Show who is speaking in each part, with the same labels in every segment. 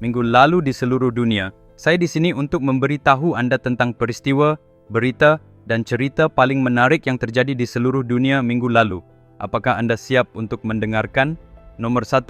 Speaker 1: minggu lalu di seluruh dunia. Saya di sini untuk memberitahu Anda tentang peristiwa, berita, dan cerita paling menarik yang terjadi di seluruh dunia minggu lalu. Apakah Anda siap untuk mendengarkan? Nomor 1.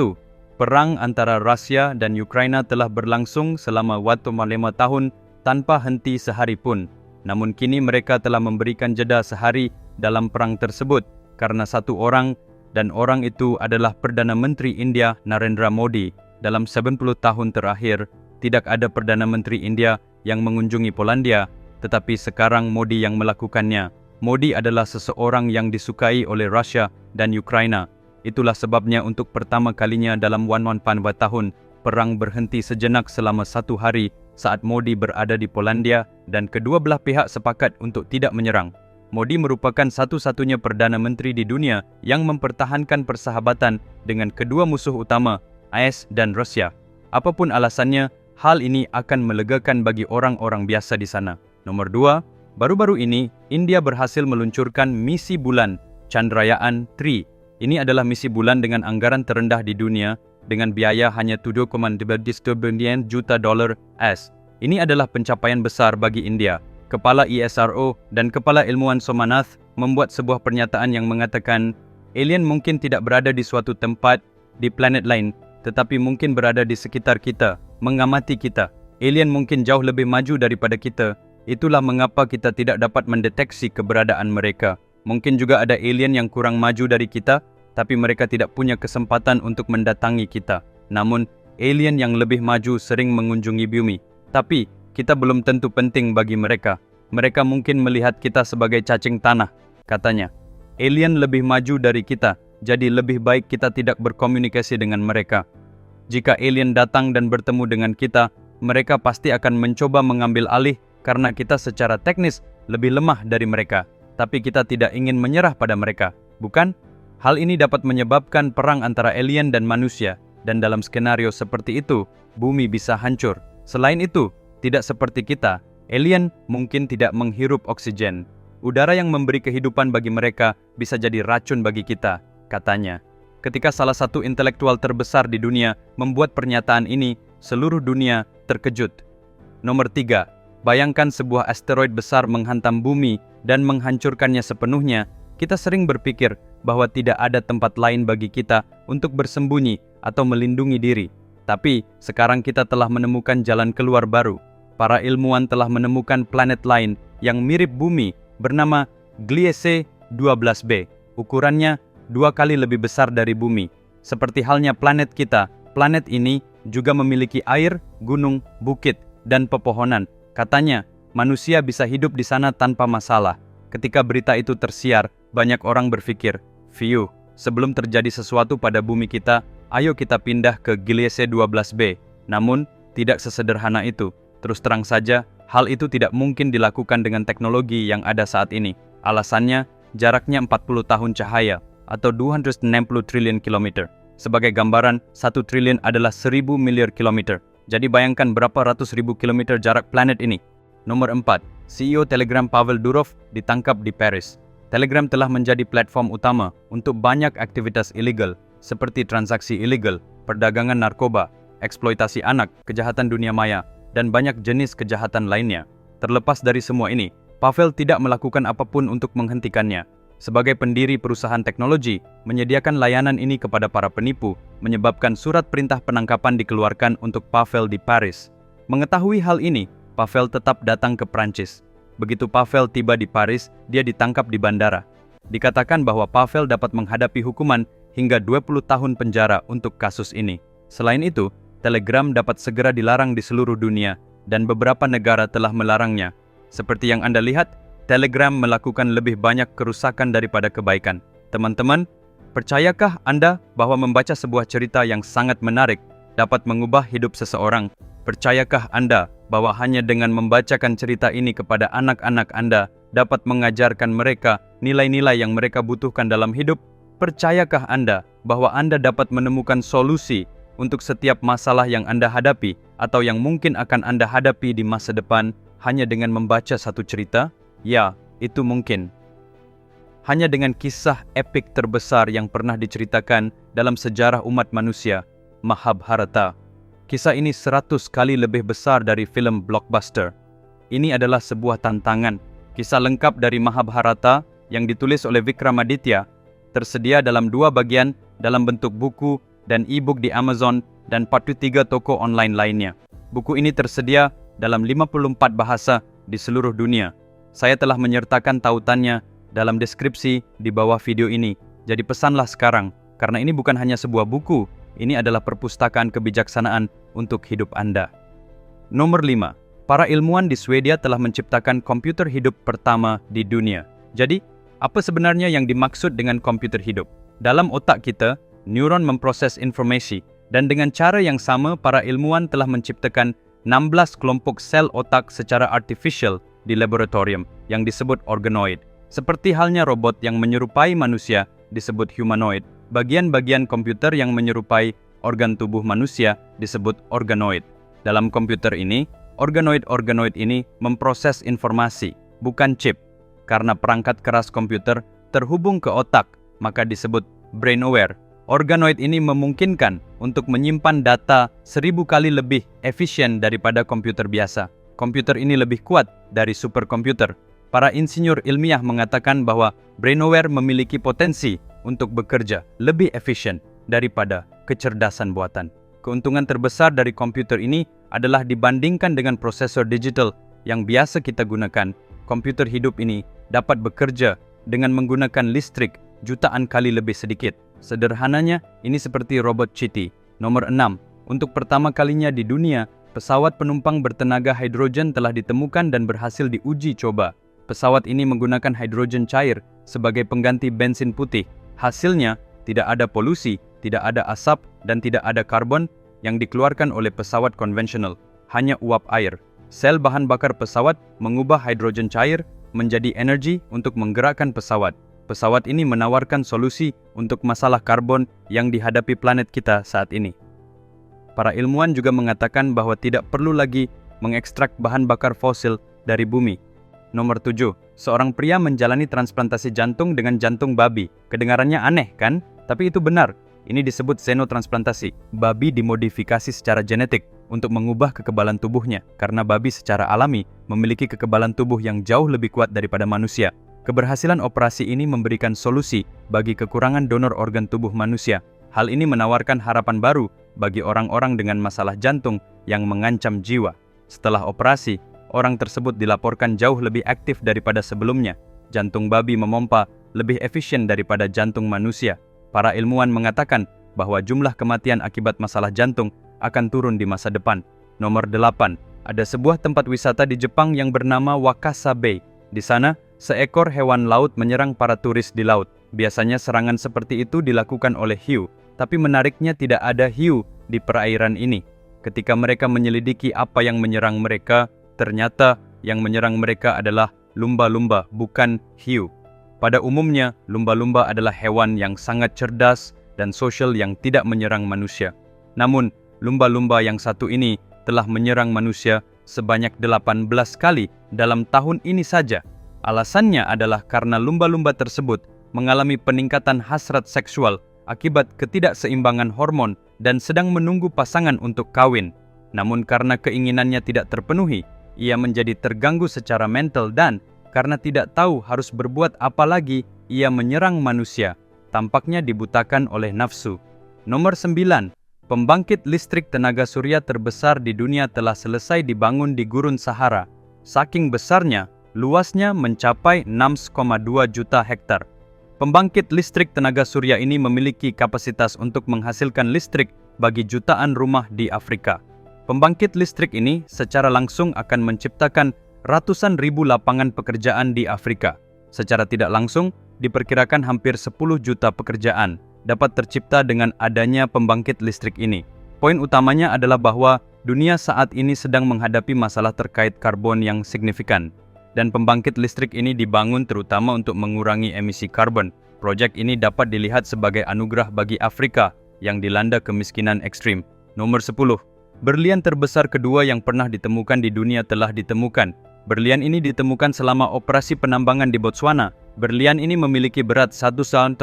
Speaker 1: Perang antara Rusia dan Ukraina telah berlangsung selama waktu 5 tahun tanpa henti sehari pun. Namun kini mereka telah memberikan jeda sehari dalam perang tersebut karena satu orang, dan orang itu adalah Perdana Menteri India Narendra Modi. Dalam 70 tahun terakhir, tidak ada Perdana Menteri India yang mengunjungi Polandia, tetapi sekarang Modi yang melakukannya. Modi adalah seseorang yang disukai oleh Rusia dan Ukraina. Itulah sebabnya untuk pertama kalinya dalam 1 tahun, perang berhenti sejenak selama 1 hari saat Modi berada di Polandia dan kedua belah pihak sepakat untuk tidak menyerang. Modi merupakan satu-satunya Perdana Menteri di dunia yang mempertahankan persahabatan dengan kedua musuh utama, AS dan Rusia. Apapun alasannya, hal ini akan melegakan bagi orang-orang biasa di sana. Nomor 2, baru-baru ini India berhasil meluncurkan misi bulan Chandrayaan-3. Ini adalah misi bulan dengan anggaran terendah di dunia dengan biaya hanya $7.2 juta AS. Ini adalah pencapaian besar bagi India. Kepala ISRO dan Kepala Ilmuwan Somanath membuat sebuah pernyataan yang mengatakan, alien mungkin tidak berada di suatu tempat di planet lain, tetapi mungkin berada di sekitar kita, mengamati kita. Alien mungkin jauh lebih maju daripada kita. Itulah mengapa kita tidak dapat mendeteksi keberadaan mereka. Mungkin juga ada alien yang kurang maju dari kita, tapi mereka tidak punya kesempatan untuk mendatangi kita. Namun, alien yang lebih maju sering mengunjungi bumi. Tapi, kita belum tentu penting bagi mereka. Mereka mungkin melihat kita sebagai cacing tanah, katanya. Alien lebih maju dari kita, jadi lebih baik kita tidak berkomunikasi dengan mereka. Jika alien datang dan bertemu dengan kita, mereka pasti akan mencoba mengambil alih karena kita secara teknis lebih lemah dari mereka. Tapi kita tidak ingin menyerah pada mereka, bukan? Hal ini dapat menyebabkan perang antara alien dan manusia, dan dalam skenario seperti itu, bumi bisa hancur. Selain itu, tidak seperti kita, alien mungkin tidak menghirup oksigen. Udara yang memberi kehidupan bagi mereka bisa jadi racun bagi kita, katanya. Ketika salah satu intelektual terbesar di dunia membuat pernyataan ini, seluruh dunia terkejut. Nomor 3, bayangkan sebuah asteroid besar menghantam bumi dan menghancurkannya sepenuhnya. Kita sering berpikir bahwa tidak ada tempat lain bagi kita untuk bersembunyi atau melindungi diri. Tapi, sekarang kita telah menemukan jalan keluar baru. Para ilmuwan telah menemukan planet lain yang mirip bumi bernama Gliese 12b. Ukurannya 2 kali lebih besar dari bumi. Seperti halnya planet kita, planet ini juga memiliki air, gunung, bukit, dan pepohonan. Katanya, manusia bisa hidup di sana tanpa masalah. Ketika berita itu tersiar, banyak orang berpikir, "Fiu, sebelum terjadi sesuatu pada bumi kita, ayo kita pindah ke Gliese 12b." Namun, tidak sesederhana itu. Terus terang saja, hal itu tidak mungkin dilakukan dengan teknologi yang ada saat ini. Alasannya, jaraknya 40 tahun cahaya, atau 260 triliun kilometer. Sebagai gambaran, 1 triliun adalah 1000 miliar kilometer. Jadi bayangkan berapa ratus ribu kilometer jarak planet ini. Nomor 4, CEO Telegram Pavel Durov ditangkap di Paris. Telegram telah menjadi platform utama untuk banyak aktivitas ilegal, seperti transaksi ilegal, perdagangan narkoba, eksploitasi anak, kejahatan dunia maya, dan banyak jenis kejahatan lainnya. Terlepas dari semua ini, Pavel tidak melakukan apapun untuk menghentikannya. Sebagai pendiri perusahaan teknologi, menyediakan layanan ini kepada para penipu, menyebabkan surat perintah penangkapan dikeluarkan untuk Pavel di Paris. Mengetahui hal ini, Pavel tetap datang ke Prancis. Begitu Pavel tiba di Paris, dia ditangkap di bandara. Dikatakan bahwa Pavel dapat menghadapi hukuman hingga 20 tahun penjara untuk kasus ini. Selain itu, Telegram dapat segera dilarang di seluruh dunia, dan beberapa negara telah melarangnya. Seperti yang Anda lihat, Telegram melakukan lebih banyak kerusakan daripada kebaikan. Teman-teman, percayakah Anda bahwa membaca sebuah cerita yang sangat menarik dapat mengubah hidup seseorang? Percayakah Anda bahwa hanya dengan membacakan cerita ini kepada anak-anak Anda dapat mengajarkan mereka nilai-nilai yang mereka butuhkan dalam hidup? Percayakah Anda bahwa Anda dapat menemukan solusi untuk setiap masalah yang Anda hadapi atau yang mungkin akan Anda hadapi di masa depan hanya dengan membaca satu cerita? Ya, itu mungkin. Hanya dengan kisah epik terbesar yang pernah diceritakan dalam sejarah umat manusia, Mahabharata. Kisah ini 100 kali lebih besar dari film blockbuster. Ini adalah sebuah tantangan. Kisah lengkap dari Mahabharata yang ditulis oleh Vikramaditya tersedia dalam 2 bagian dalam bentuk buku dan e-book di Amazon dan 43 toko online lainnya. Buku ini tersedia dalam 54 bahasa di seluruh dunia. Saya telah menyertakan tautannya dalam deskripsi di bawah video ini. Jadi pesanlah sekarang, karena ini bukan hanya sebuah buku, ini adalah perpustakaan kebijaksanaan untuk hidup Anda. Nomor 5. Para ilmuwan di Swedia telah menciptakan komputer hidup pertama di dunia. Jadi, apa sebenarnya yang dimaksud dengan komputer hidup? Dalam otak kita, neuron memproses informasi, dan dengan cara yang sama, para ilmuwan telah menciptakan 16 kelompok sel otak secara artificial di laboratorium yang disebut organoid. Seperti halnya robot yang menyerupai manusia disebut humanoid, bagian-bagian komputer yang menyerupai organ tubuh manusia disebut organoid. Dalam komputer ini, organoid ini memproses informasi, bukan chip. Karena perangkat keras komputer terhubung ke otak, maka disebut brain aware. Organoid ini memungkinkan untuk menyimpan data 1000 kali lebih efisien daripada komputer biasa. Komputer ini lebih kuat dari superkomputer. Para insinyur ilmiah mengatakan bahwa brainware memiliki potensi untuk bekerja lebih efisien daripada kecerdasan buatan. Keuntungan terbesar dari komputer ini adalah dibandingkan dengan prosesor digital yang biasa kita gunakan. Komputer hidup ini dapat bekerja dengan menggunakan listrik jutaan kali lebih sedikit. Sederhananya, ini seperti robot Chitty. Nomor 6. Untuk pertama kalinya di dunia, pesawat penumpang bertenaga hidrogen telah ditemukan dan berhasil diuji coba. Pesawat ini menggunakan hidrogen cair sebagai pengganti bensin putih. Hasilnya, tidak ada polusi, tidak ada asap, dan tidak ada karbon yang dikeluarkan oleh pesawat konvensional. Hanya uap air. Sel bahan bakar pesawat mengubah hidrogen cair menjadi energi untuk menggerakkan pesawat. Pesawat ini menawarkan solusi untuk masalah karbon yang dihadapi planet kita saat ini. Para ilmuwan juga mengatakan bahwa tidak perlu lagi mengekstrak bahan bakar fosil dari bumi. Nomor 7. Seorang pria menjalani transplantasi jantung dengan jantung babi. Kedengarannya aneh, kan? Tapi itu benar. Ini disebut xenotransplantasi. Babi dimodifikasi secara genetik untuk mengubah kekebalan tubuhnya, karena babi secara alami memiliki kekebalan tubuh yang jauh lebih kuat daripada manusia. Keberhasilan operasi ini memberikan solusi bagi kekurangan donor organ tubuh manusia. Hal ini menawarkan harapan baru bagi orang-orang dengan masalah jantung yang mengancam jiwa. Setelah operasi, orang tersebut dilaporkan jauh lebih aktif daripada sebelumnya. Jantung babi memompa lebih efisien daripada jantung manusia. Para ilmuwan mengatakan bahwa jumlah kematian akibat masalah jantung akan turun di masa depan. Nomor 8. Ada sebuah tempat wisata di Jepang yang bernama Wakasa Bay. Di sana, seekor hewan laut menyerang para turis di laut. Biasanya serangan seperti itu dilakukan oleh hiu, tapi menariknya tidak ada hiu di perairan ini. Ketika mereka menyelidiki apa yang menyerang mereka, ternyata yang menyerang mereka adalah lumba-lumba, bukan hiu. Pada umumnya, lumba-lumba adalah hewan yang sangat cerdas dan sosial yang tidak menyerang manusia. Namun, lumba-lumba yang satu ini telah menyerang manusia sebanyak 18 kali dalam tahun ini saja. Alasannya adalah karena lumba-lumba tersebut mengalami peningkatan hasrat seksual akibat ketidakseimbangan hormon dan sedang menunggu pasangan untuk kawin. Namun karena keinginannya tidak terpenuhi, ia menjadi terganggu secara mental dan karena tidak tahu harus berbuat apa lagi, ia menyerang manusia. Tampaknya dibutakan oleh nafsu. Nomor 9. Pembangkit listrik tenaga surya terbesar di dunia telah selesai dibangun di Gurun Sahara. Saking besarnya, luasnya mencapai 6,2 juta hektar. Pembangkit listrik tenaga surya ini memiliki kapasitas untuk menghasilkan listrik bagi jutaan rumah di Afrika. Pembangkit listrik ini secara langsung akan menciptakan ratusan ribu lapangan pekerjaan di Afrika. Secara tidak langsung, diperkirakan hampir 10 juta pekerjaan dapat tercipta dengan adanya pembangkit listrik ini. Poin utamanya adalah bahwa dunia saat ini sedang menghadapi masalah terkait karbon yang signifikan. Dan pembangkit listrik ini dibangun terutama untuk mengurangi emisi karbon. Proyek ini dapat dilihat sebagai anugerah bagi Afrika yang dilanda kemiskinan ekstrim. Nomor 10. Berlian terbesar kedua yang pernah ditemukan di dunia telah ditemukan. Berlian ini ditemukan selama operasi penambangan di Botswana. Berlian ini memiliki berat 1,1966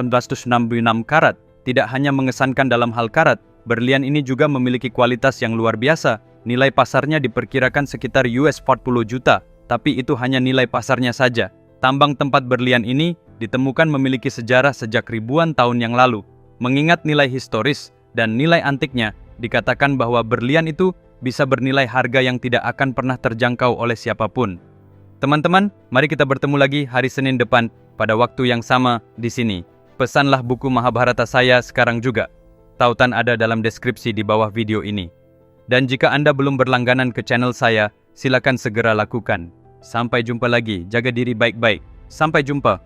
Speaker 1: karat. Tidak hanya mengesankan dalam hal karat, berlian ini juga memiliki kualitas yang luar biasa. Nilai pasarnya diperkirakan sekitar US$40 juta, tapi itu hanya nilai pasarnya saja. Tambang tempat berlian ini ditemukan memiliki sejarah sejak ribuan tahun yang lalu. Mengingat nilai historis dan nilai antiknya, dikatakan bahwa berlian itu bisa bernilai harga yang tidak akan pernah terjangkau oleh siapapun. Teman-teman, mari kita bertemu lagi hari Senin depan pada waktu yang sama di sini. Pesanlah buku Mahabharata saya sekarang juga. Tautan ada dalam deskripsi di bawah video ini. Dan jika Anda belum berlangganan ke channel saya, silakan segera lakukan. Sampai jumpa lagi, jaga diri baik-baik. Sampai jumpa.